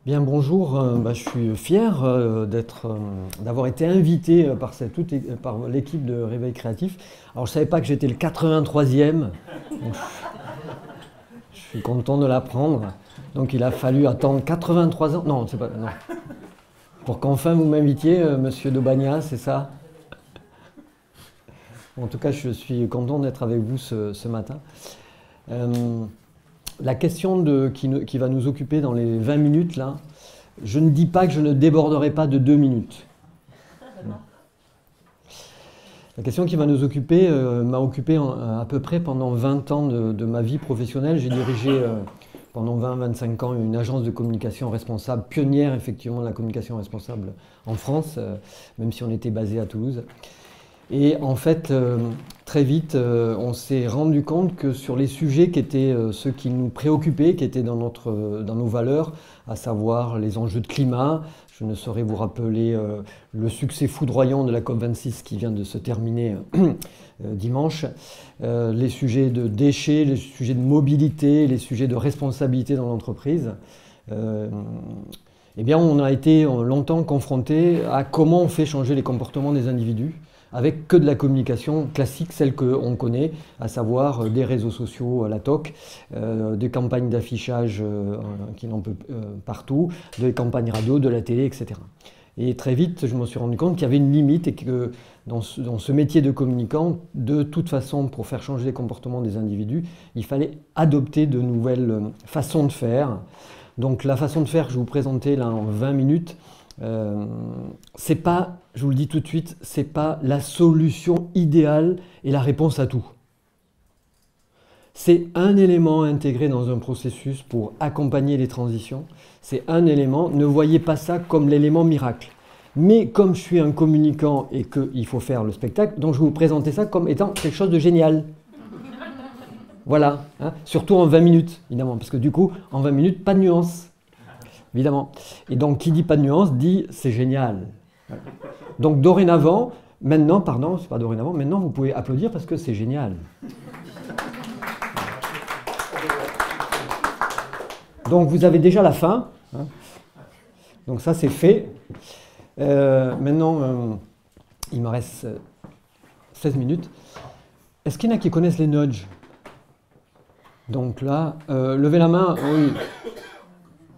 Bien, bonjour, je suis fier d'avoir été invité par l'équipe de Réveil Créatif. Alors je ne savais pas que j'étais le 83e, donc je suis content de l'apprendre. Donc il a fallu attendre 83 ans, non, c'est pas, non. Pour qu'enfin vous m'invitiez, monsieur Daubagna, c'est ça? En tout cas, je suis content d'être avec vous ce matin. La question qui va nous occuper dans les 20 minutes, là, je ne dis pas que je ne déborderai pas de 2 minutes. La question qui va nous occuper m'a occupé à peu près pendant 20 ans de ma vie professionnelle. J'ai dirigé pendant 20-25 ans une agence de communication responsable, pionnière effectivement de la communication responsable en France, même si on était basé à Toulouse. Et en fait, très vite, on s'est rendu compte que sur les sujets qui étaient ceux qui nous préoccupaient, qui étaient dans nos valeurs, à savoir les enjeux de climat, je ne saurais vous rappeler le succès foudroyant de la COP26 qui vient de se terminer dimanche, les sujets de déchets, les sujets de mobilité, les sujets de responsabilité dans l'entreprise. Eh bien, on a été longtemps confronté à comment on fait changer les comportements des individus avec que de la communication classique, celle qu'on connaît, à savoir des réseaux sociaux à la toc, des campagnes d'affichage qui n'en peut partout, des campagnes radio, de la télé, etc. Et très vite, je me suis rendu compte qu'il y avait une limite et que dans ce métier de communicant, de toute façon, pour faire changer les comportements des individus, il fallait adopter de nouvelles façons de faire. Donc la façon de faire que je vais vous présenter là en 20 minutes, c'est pas, je vous le dis tout de suite, c'est pas la solution idéale et la réponse à tout. C'est un élément intégré dans un processus pour accompagner les transitions. C'est un élément, ne voyez pas ça comme l'élément miracle. Mais comme je suis un communicant et qu'il faut faire le spectacle, donc je vais vous présenter ça comme étant quelque chose de génial. Voilà, hein, surtout en 20 minutes, évidemment, parce que du coup, en 20 minutes, pas de nuance. Évidemment. Et donc, qui dit pas de nuance, dit c'est génial. Donc, dorénavant, maintenant, pardon, c'est pas dorénavant, maintenant, vous pouvez applaudir parce que c'est génial. Donc, vous avez déjà la fin. Hein. Donc, ça, c'est fait. Maintenant, il me reste 16 minutes. Est-ce qu'il y en a qui connaissent les nudges? Donc là, levez la main. Oui.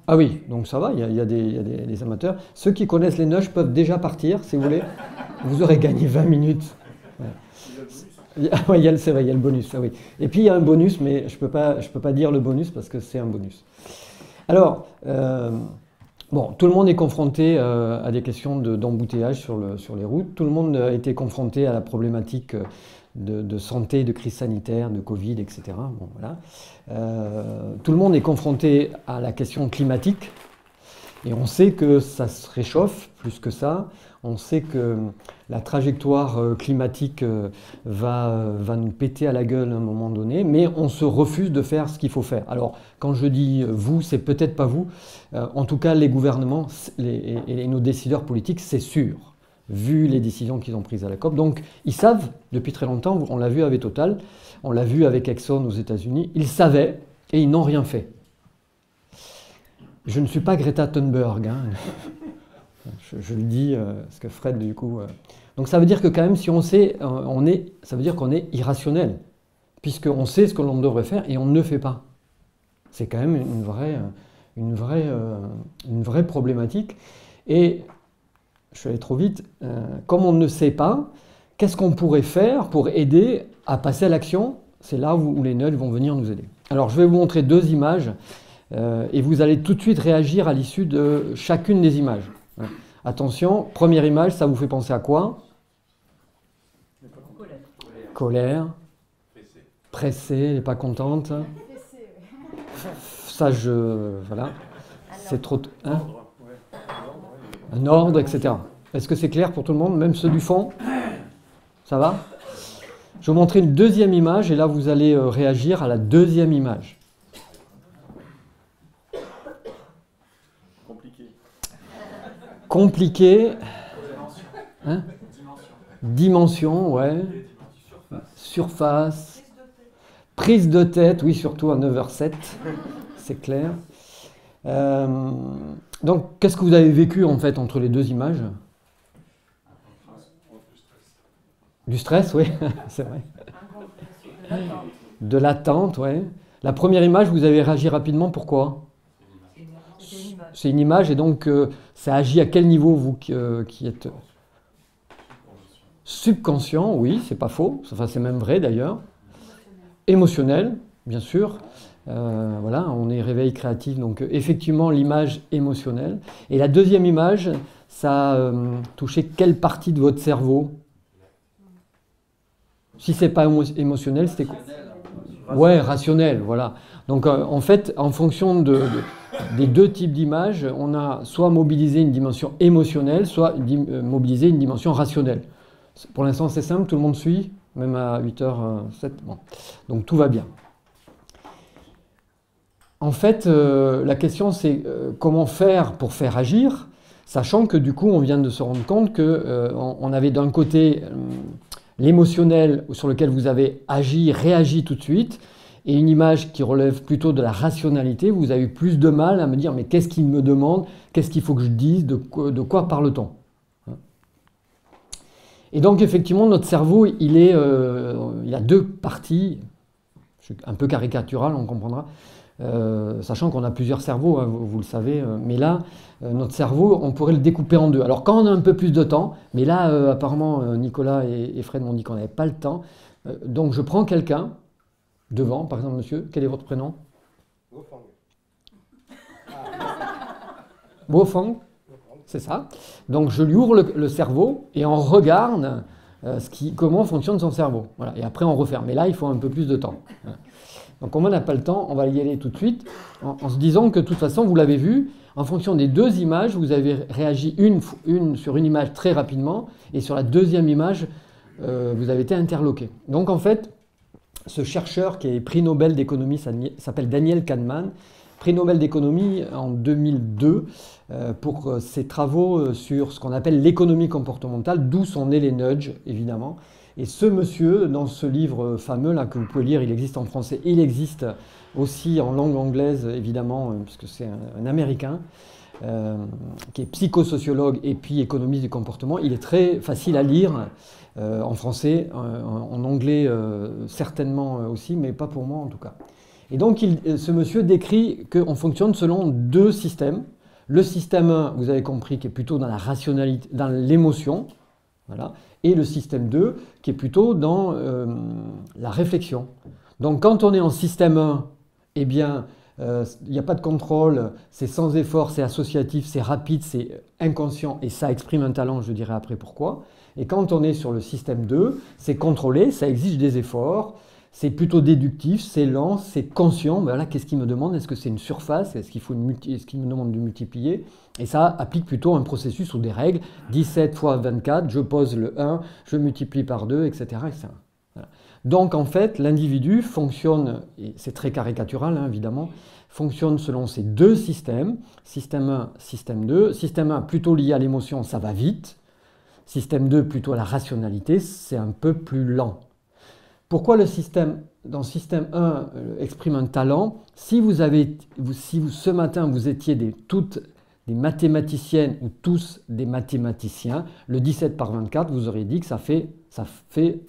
Ah oui, donc ça va, il y a des amateurs. Ceux qui connaissent les nudges peuvent déjà partir, si vous voulez. Vous aurez gagné 20 minutes. Ouais. Ah oui, c'est vrai, il y a le bonus. Ah oui. Et puis il y a un bonus, mais je peux pas dire le bonus parce que c'est un bonus. Alors, bon, tout le monde est confronté à des questions d'embouteillage sur les routes. Tout le monde a été confronté à la problématique de santé, de crise sanitaire, de Covid, etc. Bon, voilà. Tout le monde est confronté à la question climatique et on sait que ça se réchauffe plus que ça. On sait que la trajectoire climatique va nous péter à la gueule à un moment donné, mais on se refuse de faire ce qu'il faut faire. Alors, quand je dis vous, c'est peut-être pas vous. En tout cas, les gouvernements et nos décideurs politiques, c'est sûr, vu les décisions qu'ils ont prises à la COP. Donc, ils savent, depuis très longtemps, on l'a vu avec Total, on l'a vu avec Exxon aux États-Unis, ils savaient et ils n'ont rien fait. Je ne suis pas Greta Thunberg, hein. Je le dis, parce que Fred, du coup... Donc ça veut dire que quand même, si on sait, ça veut dire qu'on est irrationnel, puisqu'on sait ce que l'on devrait faire et on ne fait pas. C'est quand même une vraie problématique. Et, je suis allé trop vite, comme on ne sait pas, qu'est-ce qu'on pourrait faire pour aider à passer à l'action? C'est là où les nudges vont venir nous aider. Alors je vais vous montrer 2 images, et vous allez tout de suite réagir à l'issue de chacune des images. Attention, première image, ça vous fait penser à quoi? Colère. Pressée, elle n'est pas contente. Ça, voilà. C'est trop... Hein? Un ordre, etc. Est-ce que c'est clair pour tout le monde, même ceux du fond? Ça va? Je vais vous montrer une 2e image, et là, vous allez réagir à la 2e image. Compliqué. Hein? Dimension, ouais. Surface. Prise de tête, oui, surtout à 9h07, c'est clair. Donc, qu'est-ce que vous avez vécu en fait entre les deux images? Du stress, oui, c'est vrai. De l'attente, oui. La première image, vous avez réagi rapidement, pourquoi? C'est une image et donc ça agit à quel niveau, vous qui êtes subconscient, oui, c'est pas faux, enfin c'est même vrai d'ailleurs. Émotionnel, bien sûr. Voilà, on est réveil créatif, donc effectivement l'image émotionnelle. Et la deuxième image, ça a touché quelle partie de votre cerveau? Si c'est pas émotionnel, c'était quoi? Ouais, rationnel, voilà. Donc en fait, en fonction des deux types d'images, on a soit mobilisé une dimension émotionnelle, soit mobilisé une dimension rationnelle. Pour l'instant, c'est simple, tout le monde suit, même à 8h07. Bon. Donc tout va bien. En fait, la question c'est comment faire pour faire agir, sachant que du coup, on vient de se rendre compte qu'on avait d'un côté l'émotionnel sur lequel vous avez agi, réagi tout de suite, et une image qui relève plutôt de la rationalité, vous avez eu plus de mal à me dire mais qu'est-ce qu'il me demande, qu'est-ce qu'il faut que je dise, de quoi parle-t-on? Et donc effectivement notre cerveau il a deux parties, je suis un peu caricatural, on comprendra, sachant qu'on a plusieurs cerveaux, hein, vous le savez, mais là notre cerveau on pourrait le découper en deux. Alors quand on a un peu plus de temps, mais là apparemment Nicolas et Fred m'ont dit qu'on n'avait pas le temps, donc je prends quelqu'un devant, par exemple monsieur, quel est votre prénom? Wofang. C'est ça. Donc je lui ouvre le cerveau et on regarde comment fonctionne son cerveau. Voilà. Et après on referme. Mais là, il faut un peu plus de temps. Voilà. Donc comme on n'a pas le temps, on va y aller tout de suite en se disant que de toute façon, vous l'avez vu, en fonction des deux images, vous avez réagi sur une image très rapidement et sur la deuxième image, vous avez été interloqué. Donc en fait, ce chercheur qui est prix Nobel d'économie s'appelle Daniel Kahneman, prix Nobel d'économie en 2002 pour ses travaux sur ce qu'on appelle l'économie comportementale, d'où sont nés les nudges, évidemment. Et ce monsieur, dans ce livre fameux là, que vous pouvez lire, il existe en français, il existe aussi en langue anglaise, évidemment, puisque c'est un Américain, qui est psychosociologue et puis économiste du comportement. Il est très facile à lire en français, en anglais certainement aussi, mais pas pour moi en tout cas. Et donc ce monsieur décrit qu'on fonctionne selon deux systèmes. Le système 1, vous avez compris, qui est plutôt dans la rationalité, dans l'émotion, voilà, et le système 2, qui est plutôt dans la réflexion. Donc quand on est en système 1, eh bien, il n'y a pas de contrôle, c'est sans effort, c'est associatif, c'est rapide, c'est inconscient, et ça exprime un talent, je dirai après pourquoi. Et quand on est sur le système 2, c'est contrôlé, ça exige des efforts, c'est plutôt déductif, c'est lent, c'est conscient. Ben là, qu'est-ce qu'il me demande? Est-ce que c'est une surface? Est-ce qu'il me demande de multiplier? Et ça applique plutôt un processus ou des règles. 17 fois 24, je pose le 1, je multiplie par 2, etc. etc. Voilà. Donc en fait, l'individu fonctionne, et c'est très caricatural hein, évidemment, fonctionne selon ces deux systèmes, système 1, système 2. Système 1 plutôt lié à l'émotion, ça va vite. Système 2 plutôt à la rationalité, c'est un peu plus lent. Pourquoi dans le système 1 exprime un talent? Si ce matin vous étiez toutes des mathématiciennes ou tous des mathématiciens, le 17 par 24, vous auriez dit que ça fait 408.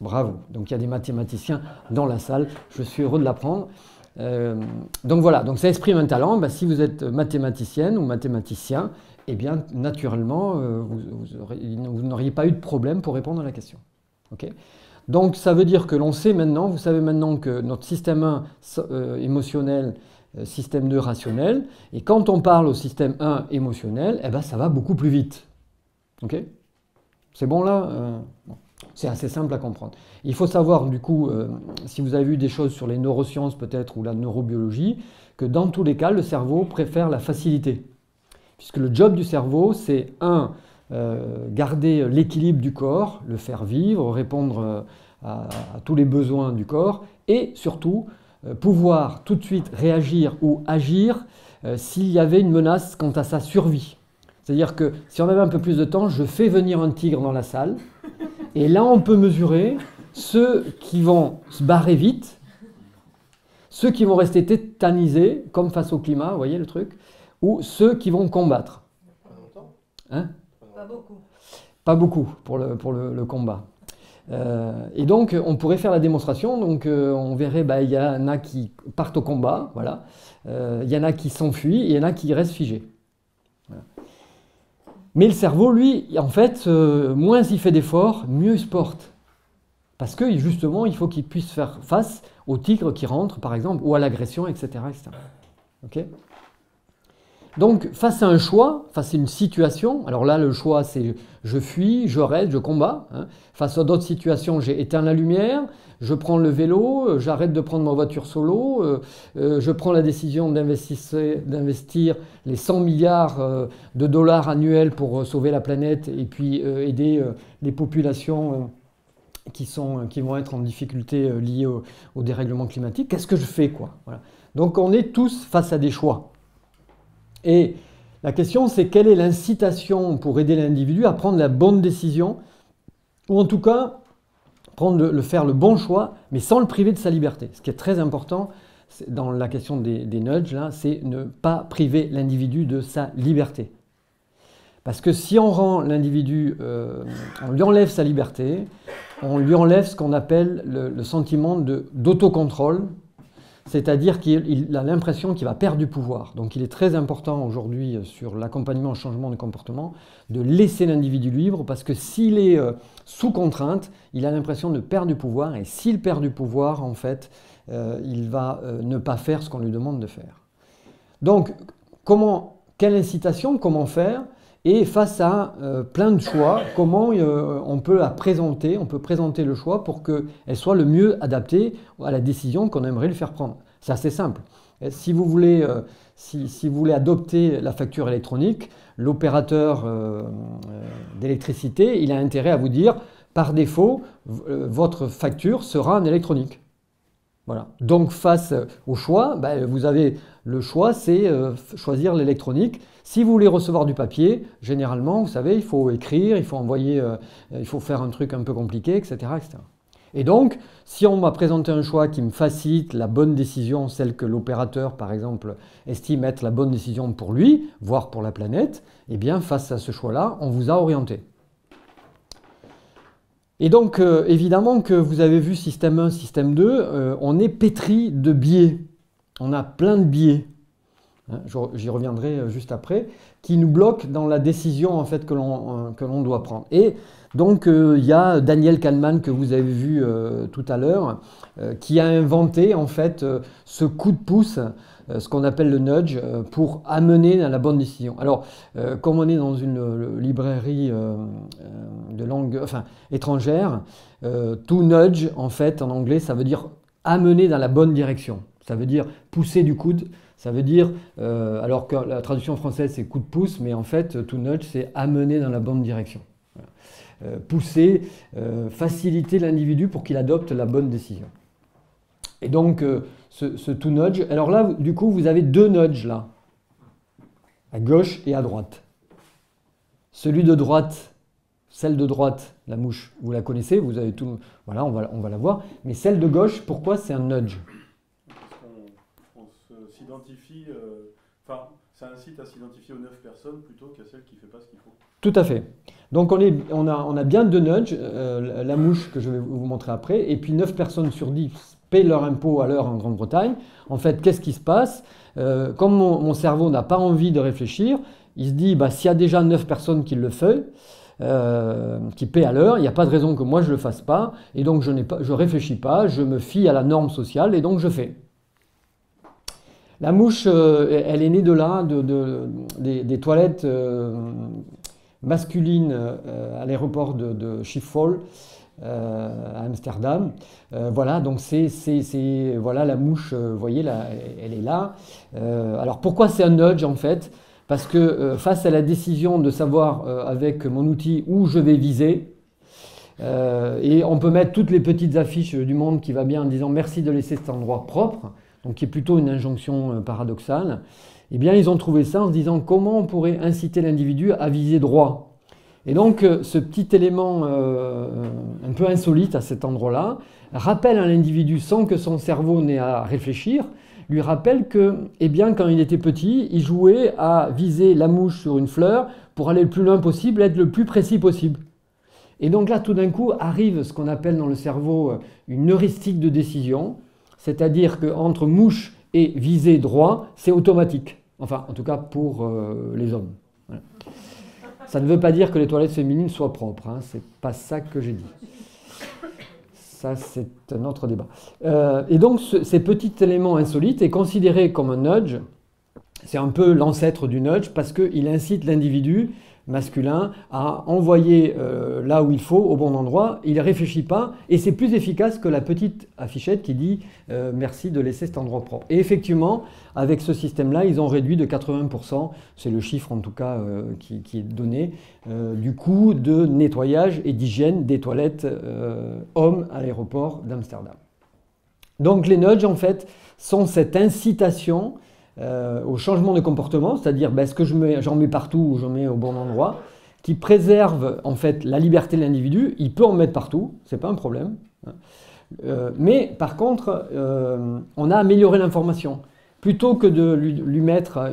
Bravo. Donc il y a des mathématiciens dans la salle, je suis heureux de l'apprendre. Donc voilà, donc ça exprime un talent. Ben, si vous êtes mathématicienne ou mathématicien, eh bien naturellement, vous n'auriez pas eu de problème pour répondre à la question. Okay. Donc ça veut dire que l'on sait maintenant, vous savez maintenant que notre système 1 émotionnel, système 2 rationnel, et quand on parle au système 1 émotionnel, eh ben, ça va beaucoup plus vite. Ok? C'est bon là bon. C'est assez simple à comprendre. Il faut savoir du coup, si vous avez vu des choses sur les neurosciences peut-être ou la neurobiologie, que dans tous les cas, le cerveau préfère la facilité. Puisque le job du cerveau, c'est garder l'équilibre du corps, le faire vivre, répondre à tous les besoins du corps, et surtout pouvoir tout de suite réagir ou agir s'il y avait une menace quant à sa survie. C'est-à-dire que si on avait un peu plus de temps, je fais venir un tigre dans la salle, et là on peut mesurer ceux qui vont se barrer vite, ceux qui vont rester tétanisés, comme face au climat, vous voyez le truc, ou ceux qui vont combattre. Hein? Pas beaucoup. Pas beaucoup pour le combat. Et donc, on pourrait faire la démonstration. Donc, on verrait, il y en a qui partent au combat, voilà. Il y en a qui s'enfuient et il y en a qui restent figés. Voilà. Mais le cerveau, lui, en fait, moins il fait d'efforts, mieux il se porte. Parce que, justement, il faut qu'il puisse faire face au tigre qui rentre, par exemple, ou à l'agression, etc. etc. Okay. Donc, face à un choix, face à une situation, alors là, le choix, c'est je fuis, je reste, je combats. Hein. Face à d'autres situations, j'ai éteint la lumière, je prends le vélo, j'arrête de prendre ma voiture solo, je prends la décision d'investir les 100 milliards de dollars annuels pour sauver la planète et puis aider les populations qui vont être en difficulté liées au dérèglement climatique. Qu'est-ce que je fais, quoi? Voilà. Donc, on est tous face à des choix. Et la question, c'est quelle est l'incitation pour aider l'individu à prendre la bonne décision, ou en tout cas, faire le bon choix, mais sans le priver de sa liberté. Ce qui est très important dans la question des nudges, là, c'est ne pas priver l'individu de sa liberté. Parce que si on rend l'individu, on lui enlève sa liberté, on lui enlève ce qu'on appelle le sentiment d'autocontrôle, c'est-à-dire qu'il a l'impression qu'il va perdre du pouvoir. Donc il est très important aujourd'hui sur l'accompagnement au changement de comportement de laisser l'individu libre, parce que s'il est sous contrainte, il a l'impression de perdre du pouvoir, et s'il perd du pouvoir, en fait, il va ne pas faire ce qu'on lui demande de faire. Donc, quelle incitation, comment faire? Et face à plein de choix, comment on peut présenter le choix pour qu'elle soit le mieux adaptée à la décision qu'on aimerait lui faire prendre. C'est assez simple. Si vous voulez, si vous voulez adopter la facture électronique, l'opérateur d'électricité, il a intérêt à vous dire, par défaut, votre facture sera en électronique. Voilà. Donc face au choix, vous avez le choix, c'est choisir l'électronique. Si vous voulez recevoir du papier, généralement, vous savez, il faut écrire, il faut envoyer, il faut faire un truc un peu compliqué, etc., etc. Et donc, si on m'a présenté un choix qui me facilite la bonne décision, celle que l'opérateur, par exemple, estime être la bonne décision pour lui, voire pour la planète, eh bien, face à ce choix-là, on vous a orienté. Et donc, évidemment que vous avez vu système 1, système 2, on est pétri de biais. On a plein de biais. J'y reviendrai juste après, qui nous bloquent dans la décision en fait, que l'on doit prendre. Et donc, il y a Daniel Kahneman, que vous avez vu tout à l'heure, qui a inventé en fait ce coup de pouce, ce qu'on appelle le nudge, pour amener dans la bonne décision. Alors, comme on est dans une librairie de langue étrangère, to nudge, en fait, en anglais, ça veut dire amener dans la bonne direction. Ça veut dire pousser du coude. Ça veut dire, alors que la traduction française c'est coup de pouce, mais en fait, to nudge, c'est amener dans la bonne direction. Voilà. Pousser, faciliter l'individu pour qu'il adopte la bonne décision. Et donc, ce to nudge, alors là, du coup, vous avez deux nudges là, à gauche et à droite. Celui de droite, celle de droite, la mouche, vous la connaissez, vous avez tout, voilà, on va la voir. Mais celle de gauche, pourquoi c'est un nudge? S'identifie, ça incite à s'identifier aux 9 personnes plutôt qu'à celle qui ne fait pas ce qu'il faut. Tout à fait. Donc on a bien deux nudges, la mouche que je vais vous montrer après, et puis 9 personnes sur 10 paient leur impôt à l'heure en Grande-Bretagne. En fait, qu'est-ce qui se passe? Comme mon cerveau n'a pas envie de réfléchir, il se dit, s'il y a déjà 9 personnes qui le font, qui paient à l'heure, il n'y a pas de raison que moi je ne le fasse pas, et donc je ne réfléchis pas, je me fie à la norme sociale, et donc je fais. La mouche, elle est née de là, des toilettes masculines à l'aéroport de Schiphol, à Amsterdam. Voilà, donc voilà la mouche, vous voyez, là, elle est là. Alors pourquoi c'est un nudge en fait? Parce que face à la décision de savoir avec mon outil où je vais viser, Et on peut mettre toutes les petites affiches du monde qui va bien en disant merci de laisser cet endroit propre, donc qui est plutôt une injonction paradoxale. Eh bien, ils ont trouvé ça en se disant comment on pourrait inciter l'individu à viser droit. Et donc, ce petit élément un peu insolite à cet endroit-là rappelle à l'individu, sans que son cerveau n'ait à réfléchir, lui rappelle que, eh bien, quand il était petit, il jouait à viser la mouche sur une fleur pour aller le plus loin possible, être le plus précis possible. Et donc là, tout d'un coup, arrive ce qu'on appelle dans le cerveau une heuristique de décision, c'est-à-dire qu'entre mouche et viser droit, c'est automatique. Enfin, en tout cas pour les hommes. Voilà. Ça ne veut pas dire que les toilettes féminines soient propres, hein, c'est pas ça que j'ai dit. Ça, c'est un autre débat. Et donc, ces petits éléments insolites est considéré comme un nudge. C'est un peu l'ancêtre du nudge parce qu'il incite l'individu masculin à envoyer là où il faut, au bon endroit. Il ne réfléchit pas et c'est plus efficace que la petite affichette qui dit merci de laisser cet endroit propre. Et effectivement, avec ce système-là, ils ont réduit de 80%, c'est le chiffre en tout cas qui est donné, du coût de nettoyage et d'hygiène des toilettes hommes à l'aéroport d'Amsterdam. Donc les nudges, en fait, sont cette incitation au changement de comportement, c'est-à-dire est-ce que j'en mets partout ou j'en mets au bon endroit, qui préserve en fait la liberté de l'individu. Il peut en mettre partout, c'est pas un problème. Mais par contre, on a amélioré l'information. Plutôt que de lui mettre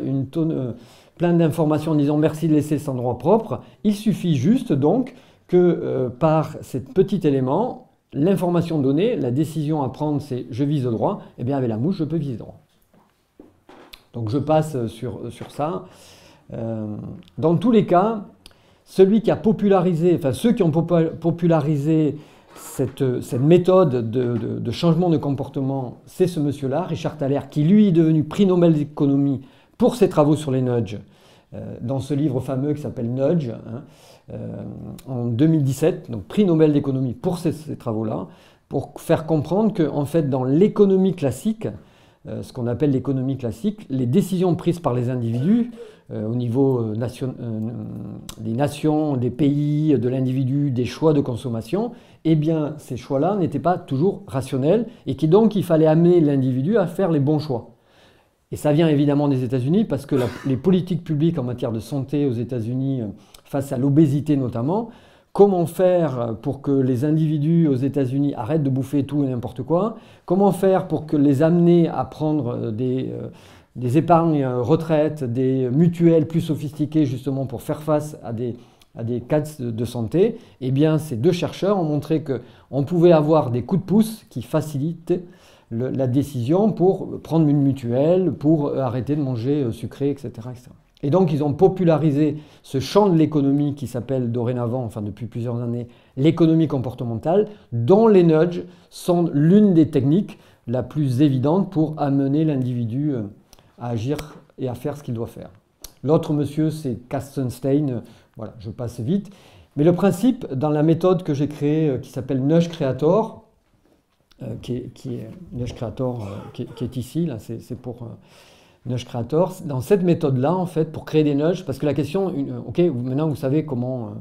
plein d'informations en disant merci de laisser cet endroit propre, il suffit juste donc que par ce petit élément, l'information donnée, la décision à prendre c'est je vise droit, et bien avec la mouche je peux viser droit. Donc je passe sur ça. Dans tous les cas, celui qui a popularisé, enfin ceux qui ont popularisé cette méthode de changement de comportement, c'est ce monsieur-là, Richard Thaler, qui lui est devenu prix Nobel d'économie pour ses travaux sur les nudges, dans ce livre fameux qui s'appelle Nudge, en 2017, donc prix Nobel d'économie pour ces travaux-là, pour faire comprendre qu'en fait dans l'économie classique, ce qu'on appelle l'économie classique, les décisions prises par les individus au niveau des nations, des pays, de l'individu, des choix de consommation, eh bien ces choix-là n'étaient pas toujours rationnels et donc il fallait amener l'individu à faire les bons choix. Et ça vient évidemment des États-Unis parce que les politiques publiques en matière de santé aux États-Unis, face à l'obésité notamment, comment faire pour que les individus aux États-Unis arrêtent de bouffer tout et n'importe quoi? Comment faire pour que les amener à prendre des épargnes retraites, des mutuelles plus sophistiquées justement pour faire face à des cas de santé? Eh bien, ces deux chercheurs ont montré qu'on pouvait avoir des coups de pouce qui facilitent la décision pour prendre une mutuelle, pour arrêter de manger sucré, etc., etc. Et donc, ils ont popularisé ce champ de l'économie qui s'appelle dorénavant, enfin depuis plusieurs années, l'économie comportementale, dont les nudges sont l'une des techniques la plus évidente pour amener l'individu à agir et à faire ce qu'il doit faire. L'autre monsieur, c'est Kastenstein. Voilà, je passe vite. Mais le principe, dans la méthode que j'ai créée, qui s'appelle Nudge Creator, qui est ici, là, c'est pour... Nudge Creator, dans cette méthode-là, en fait, pour créer des nudges, parce que la question, ok, maintenant vous savez comment,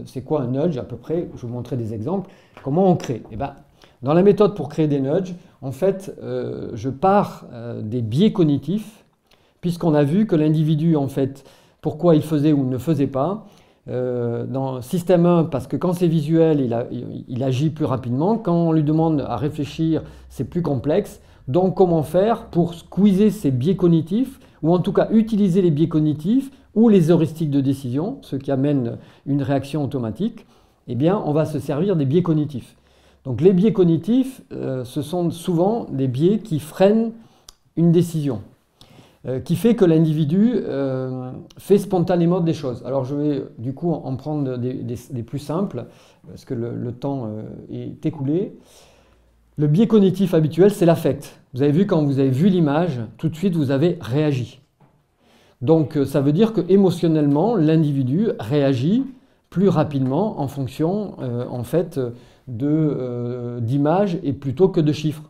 c'est quoi un nudge à peu près, je vais vous montrer des exemples, comment on crée. Et ben, dans la méthode pour créer des nudges, en fait, je pars des biais cognitifs, puisqu'on a vu que l'individu, en fait, pourquoi il faisait ou ne faisait pas, dans système 1, parce que quand c'est visuel, il agit plus rapidement, quand on lui demande à réfléchir, c'est plus complexe. Donc comment faire pour squeezer ces biais cognitifs, ou en tout cas utiliser les biais cognitifs ou les heuristiques de décision, ce qui amène une réaction automatique? Eh bien, on va se servir des biais cognitifs. Donc les biais cognitifs, ce sont souvent des biais qui freinent une décision, qui fait que l'individu fait spontanément des choses. Alors je vais du coup en prendre des plus simples, parce que le temps est écoulé. Le biais cognitif habituel, c'est l'affect. Vous avez vu, quand vous avez vu l'image, tout de suite, vous avez réagi. Donc, ça veut dire que émotionnellement, l'individu réagit plus rapidement en fonction, en fait, d'images et plutôt que de chiffres.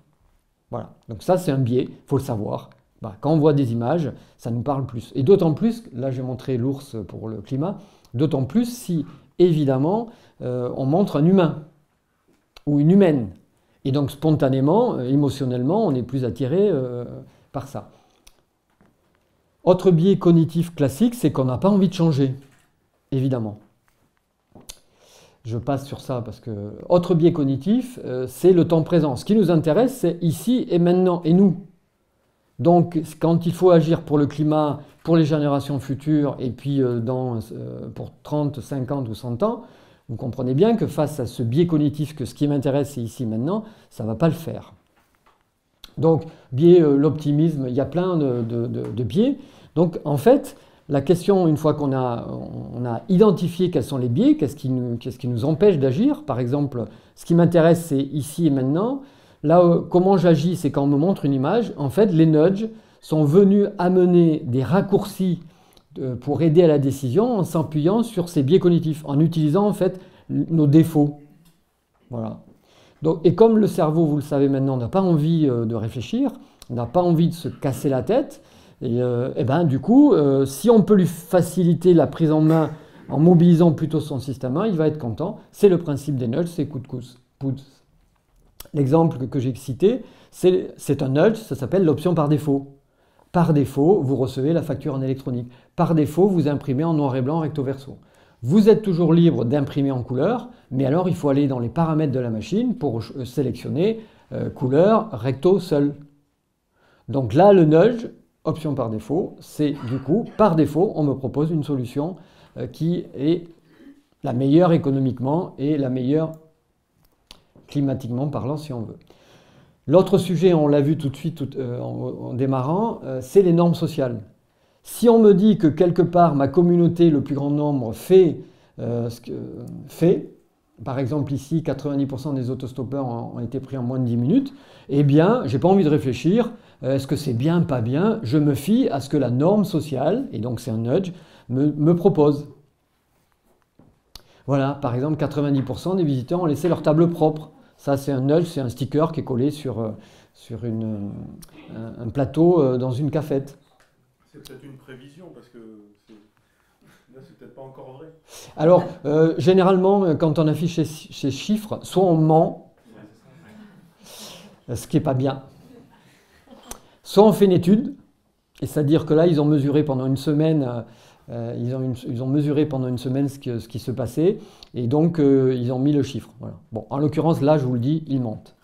Voilà. Donc ça, c'est un biais, il faut le savoir. Bah, quand on voit des images, ça nous parle plus. Et d'autant plus, là, j'ai montré l'ours pour le climat, d'autant plus si évidemment, on montre un humain ou une humaine. Et donc spontanément, émotionnellement, on est plus attiré par ça. Autre biais cognitif classique, c'est qu'on n'a pas envie de changer, évidemment. Je passe sur ça parce que... Autre biais cognitif, c'est le temps présent. Ce qui nous intéresse, c'est ici et maintenant, et nous. Donc, quand il faut agir pour le climat, pour les générations futures, et puis pour 30, 50 ou 100 ans, vous comprenez bien que face à ce biais cognitif, que ce qui m'intéresse, c'est ici, maintenant, ça ne va pas le faire. Donc, biais, l'optimisme, il y a plein de biais. Donc, en fait, la question, une fois qu'on a identifié quels sont les biais, qu'est-ce qui nous empêche d'agir, par exemple, ce qui m'intéresse, c'est ici et maintenant. Là, comment j'agis, c'est quand on me montre une image. En fait, les nudges sont venus amener des raccourcis pour aider à la décision en s'appuyant sur ces biais cognitifs, en utilisant en fait nos défauts. Voilà. Donc, et comme le cerveau, vous le savez maintenant, n'a pas envie de réfléchir, n'a pas envie de se casser la tête, et ben, du coup, si on peut lui faciliter la prise en main en mobilisant plutôt son système 1, il va être content. C'est le principe des nudges, c'est coup de pouce. L'exemple que j'ai cité, c'est un nudge, ça s'appelle l'option par défaut. Par défaut, vous recevez la facture en électronique. Par défaut, vous imprimez en noir et blanc recto verso. Vous êtes toujours libre d'imprimer en couleur, mais alors il faut aller dans les paramètres de la machine pour sélectionner couleur recto seul. Donc là, le nudge, option par défaut, c'est du coup, par défaut, on me propose une solution qui est la meilleure économiquement et la meilleure climatiquement parlant, si on veut. L'autre sujet, on l'a vu tout de suite en démarrant, c'est les normes sociales. Si on me dit que quelque part, ma communauté, le plus grand nombre, fait ce que fait, par exemple ici, 90% des autostoppeurs ont été pris en moins de 10 minutes, eh bien, je n'ai pas envie de réfléchir, est-ce que c'est bien, pas bien, je me fie à ce que la norme sociale, et donc c'est un nudge, me propose. Voilà, par exemple, 90% des visiteurs ont laissé leur table propre. Ça, c'est un nudge, c'est un sticker qui est collé sur un plateau dans une cafette. C'est peut-être une prévision, parce que là, c'est peut-être pas encore vrai. Alors, généralement, quand on affiche ces chiffres, soit on ment, ce qui n'est pas bien, soit on fait une étude, et c'est-à-dire que là, ils ont mesuré pendant une semaine... Ils ont mesuré pendant une semaine ce qui se passait et donc ils ont mis le chiffre. Voilà. Bon, en l'occurrence, là, je vous le dis, ils mentent.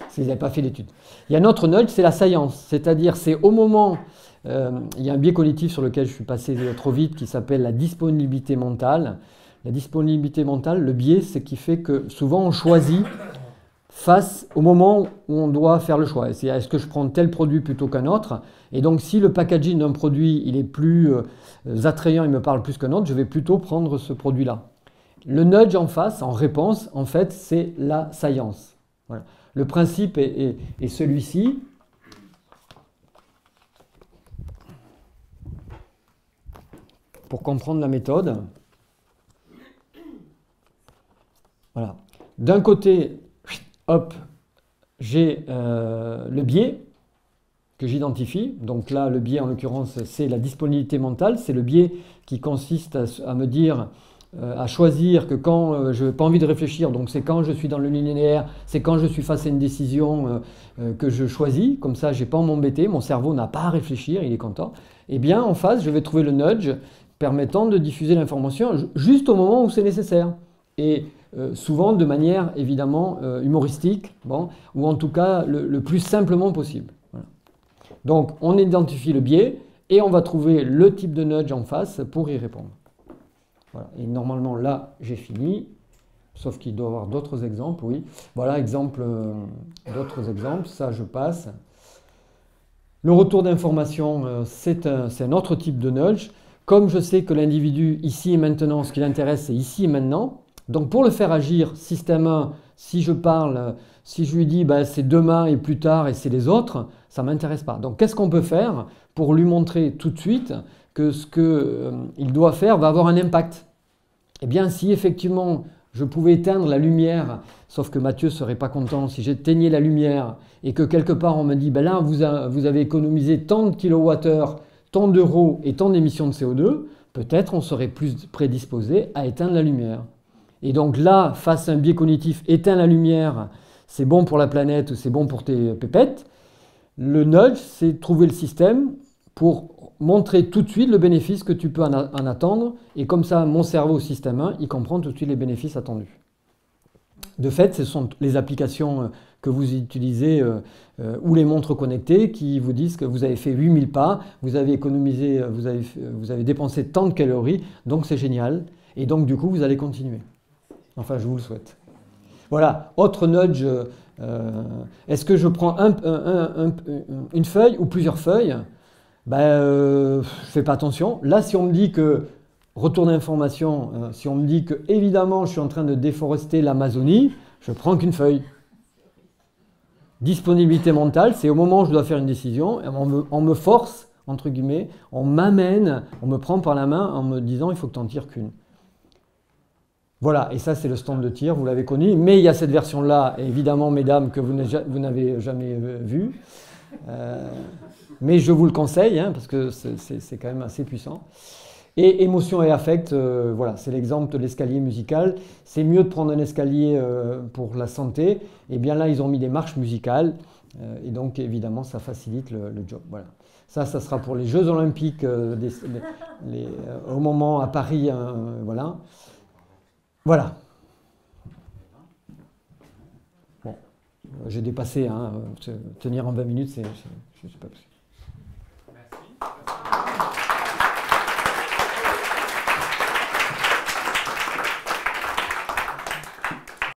S'ils n'avaient pas fait l'étude. Il y a un autre nudge, c'est la science. C'est-à-dire, c'est au moment... il y a un biais cognitif sur lequel je suis passé trop vite qui s'appelle la disponibilité mentale. La disponibilité mentale, le biais, c'est qui fait que souvent on choisit face au moment où on doit faire le choix. Est-ce que je prends tel produit plutôt qu'un autre? Et donc, si le packaging d'un produit il est plus attrayant, il me parle plus qu'un autre, je vais plutôt prendre ce produit-là. Le nudge en face, en réponse, en fait, c'est la science. Voilà. Le principe est celui-ci. Pour comprendre la méthode. Voilà. D'un côté, hop, j'ai le biais que j'identifie. Donc là, le biais, en l'occurrence, c'est la disponibilité mentale. C'est le biais qui consiste à me dire, à choisir que quand je n'ai pas envie de réfléchir, donc c'est quand je suis dans le linéaire, c'est quand je suis face à une décision que je choisis. Comme ça, je n'ai pas à m'embêter, mon cerveau n'a pas à réfléchir, il est content. Et bien, en face, je vais trouver le nudge permettant de diffuser l'information juste au moment où c'est nécessaire. Et souvent de manière évidemment humoristique, bon, ou en tout cas le plus simplement possible. Voilà. Donc on identifie le biais et on va trouver le type de nudge en face pour y répondre. Voilà. Et normalement là j'ai fini, sauf qu'il doit y avoir d'autres exemples, oui. Voilà, d'autres exemples, ça je passe. Le retour d'information, c'est un autre type de nudge. Comme je sais que l'individu ici et maintenant, ce qui l'intéresse c'est ici et maintenant, donc pour le faire agir, système 1, si je parle, si je lui dis ben, c'est demain et plus tard et c'est les autres, ça ne m'intéresse pas. Donc qu'est-ce qu'on peut faire pour lui montrer tout de suite que ce qu'il doit faire va avoir un impact? Eh bien si effectivement je pouvais éteindre la lumière, sauf que Mathieu ne serait pas content, si j'éteignais la lumière et que quelque part on me dit ben là vous avez économisé tant de kilowattheures, tant d'euros et tant d'émissions de CO2, peut-être on serait plus prédisposé à éteindre la lumière. Et donc là, face à un biais cognitif, éteins la lumière, c'est bon pour la planète ou c'est bon pour tes pépettes. Le nudge, c'est trouver le système pour montrer tout de suite le bénéfice que tu peux en attendre. Et comme ça, mon cerveau, système 1, il comprend tout de suite les bénéfices attendus. De fait, ce sont les applications que vous utilisez ou les montres connectées qui vous disent que vous avez fait 8000 pas, vous avez économisé, vous avez dépensé tant de calories, donc c'est génial. Et donc du coup, vous allez continuer. Enfin, je vous le souhaite. Voilà, autre nudge. Est-ce que je prends une feuille ou plusieurs feuilles? Je ne fais pas attention. Là, si on me dit que, retour d'information, si on me dit que, évidemment, je suis en train de déforester l'Amazonie, je prends qu'une feuille. Disponibilité mentale, c'est au moment où je dois faire une décision, et on me force, entre guillemets, on m'amène, on me prend par la main en me disant il faut que tu n'en tires qu'une. Voilà, et ça c'est le stand de tir, vous l'avez connu, mais il y a cette version-là, évidemment, mesdames, que vous n'avez jamais vue. Mais je vous le conseille, hein, parce que c'est quand même assez puissant. Et émotion et affect, voilà, c'est l'exemple de l'escalier musical. C'est mieux de prendre un escalier pour la santé. Et bien là, ils ont mis des marches musicales. Et donc, évidemment, ça facilite le job. Voilà. Ça sera pour les Jeux Olympiques au moment à Paris. Voilà. Voilà. Bon, j'ai dépassé. Hein, tenir en 20 minutes, je ne sais pas.